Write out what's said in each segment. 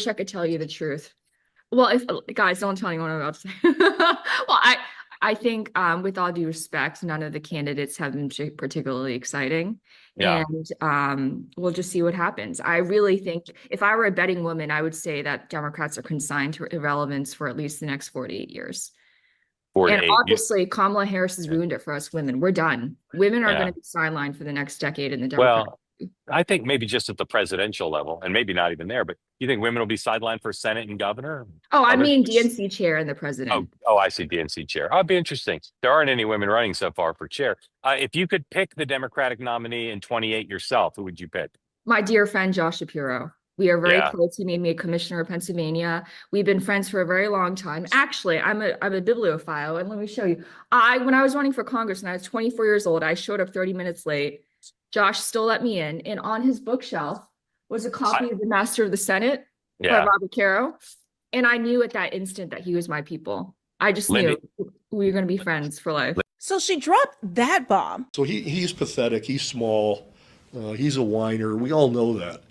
wish I could tell you the truth. Well, if guys, don't tell anyone what I'm about to say. Well, I think with all due respect, none of the candidates have been particularly exciting. Yeah. And we'll just see what happens. I really think if I were a betting woman, I would say that Democrats are consigned to irrelevance for at least the next 48 years. 48. And obviously, Kamala Harris has ruined it for us women. We're done. Women are going to be sidelined for the next decade in the Democratic. Well, I think maybe just at the presidential level, and maybe not even there, but you think women will be sidelined for Senate and governor? Oh, I mean DNC chair and the president. Oh, I see, DNC chair. Oh, it'd be interesting. There aren't any women running so far for chair. If you could pick the Democratic nominee in 28 yourself, who would you pick? My dear friend, Josh Shapiro. We are very close. He made me a commissioner of Pennsylvania. We've been friends for a very long time. Actually, I'm a bibliophile, and let me show you. When I was running for Congress and I was 24 years old, I showed up 30 minutes late. Josh still let me in, and on his bookshelf was a copy of The Master of the Senate by Robert Caro. And I knew at that instant that he was my people. I just knew we were going to be friends for life. So she dropped that bomb. So he's pathetic. He's small. He's a whiner. We all know that.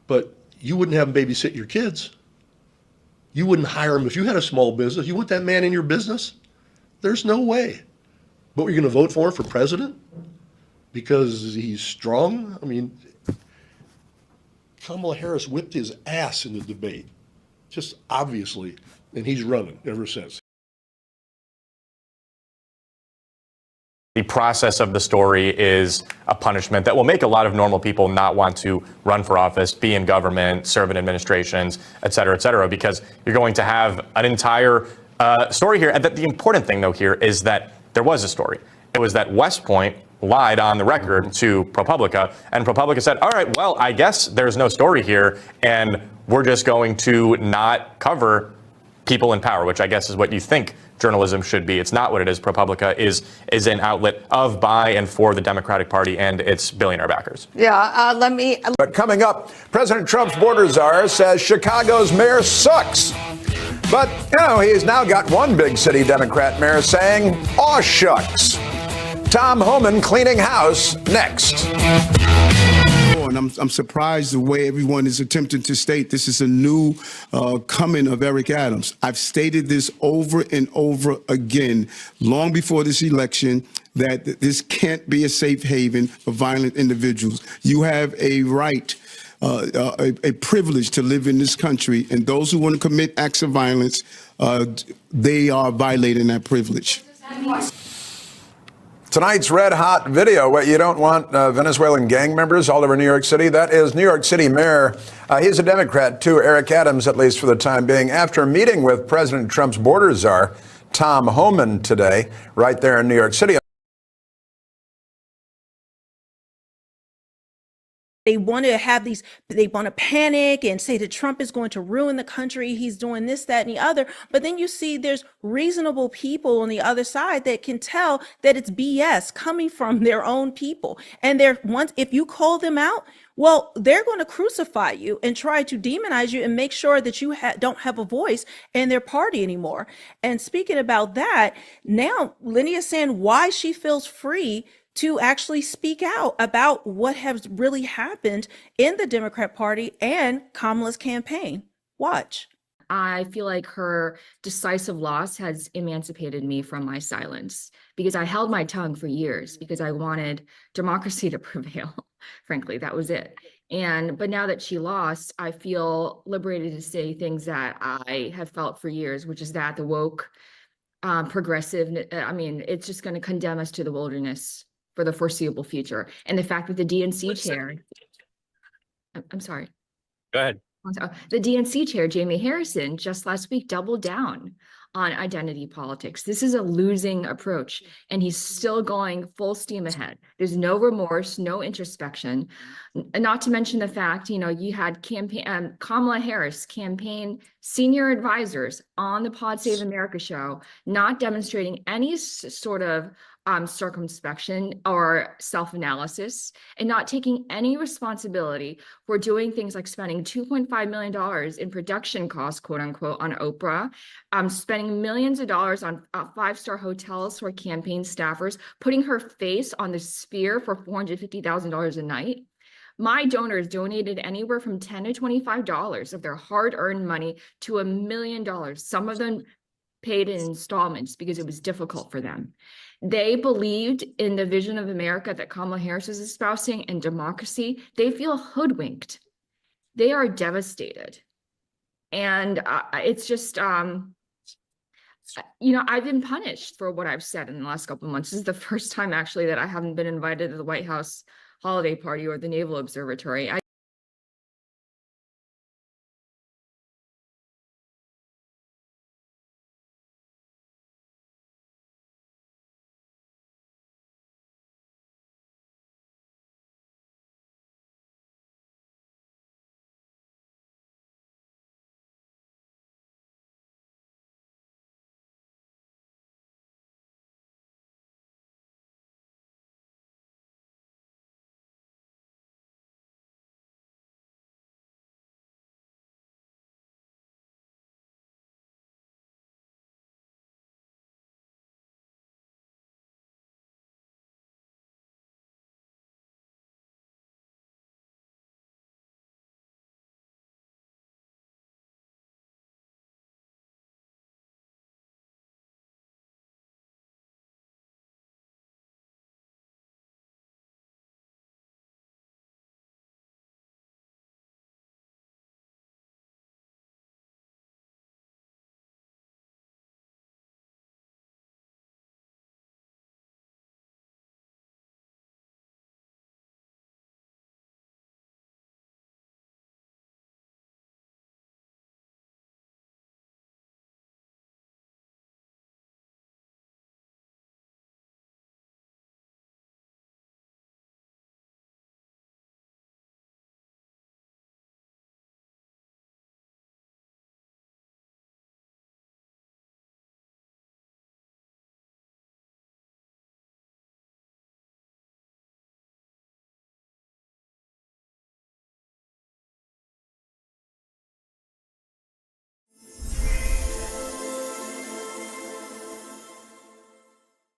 But you wouldn't have him babysit your kids. You wouldn't hire him if you had a small business. You want that man in your business? There's no way. But you're going to vote for him for president because he's strong? I mean, Kamala Harris whipped his ass in the debate, just obviously, and he's running ever since. The process of the story is a punishment that will make a lot of normal people not want to run for office, be in government, serve in administrations, et cetera, because you're going to have an entire story here. And the important thing, though, here is that there was a story. It was that West Point lied on the record to ProPublica, and ProPublica said, all right, well, I guess there's no story here, and we're just going to not cover people in power, which I guess is what you think journalism should be. It's not what it is. ProPublica is an outlet of, by, and for the Democratic Party and its billionaire backers. Yeah, But coming up, President Trump's border czar says Chicago's mayor sucks. But, he's now got one big city Democrat mayor saying, aw shucks. Tom Homan cleaning house next. And I'm surprised the way everyone is attempting to state this is a new coming of Eric Adams. I've stated this over and over again, long before this election, that this can't be a safe haven for violent individuals. You have a right, a privilege to live in this country, and those who want to commit acts of violence, they are violating that privilege. Tonight's red hot video. What, you don't want Venezuelan gang members all over New York City? That is New York City Mayor. He's a Democrat, too, Eric Adams, at least for the time being, after meeting with President Trump's border czar, Tom Homan, today, right there in New York City. They want to have they want to panic and say that Trump is going to ruin the country. He's doing this, that, and the other. But then you see there's reasonable people on the other side that can tell that it's BS coming from their own people. And if you call them out, well, they're going to crucify you and try to demonize you and make sure that you don't have a voice in their party anymore. And speaking about that, now Lenny is saying why she feels free to actually speak out about what has really happened in the Democrat Party and Kamala's campaign. Watch. I feel like her decisive loss has emancipated me from my silence because I held my tongue for years because I wanted democracy to prevail. Frankly, that was it. But now that she lost, I feel liberated to say things that I have felt for years, which is that the woke, progressive, it's just going to condemn us to the wilderness for the foreseeable future. And the fact that the DNC chair, I'm sorry. Go ahead. The DNC chair, Jamie Harrison, just last week doubled down on identity politics. This is a losing approach, and he's still going full steam ahead. There's no remorse, no introspection, not to mention the fact, you had Kamala Harris campaign senior advisors on the Pod Save America show, not demonstrating any sort of circumspection or self-analysis, and not taking any responsibility for doing things like spending $2.5 million in production costs, quote unquote, on Oprah, spending millions of dollars on five-star hotels for campaign staffers, putting her face on the Sphere for $450,000 a night. My donors donated anywhere from $10 to $25 of their hard-earned money to $1 million. Some of them paid in installments because it was difficult for them. They believed in the vision of America that Kamala Harris is espousing and democracy. They feel hoodwinked. They are devastated. And it's just, I've been punished for what I've said in the last couple of months. This is the first time actually that I haven't been invited to the White House holiday party or the Naval Observatory.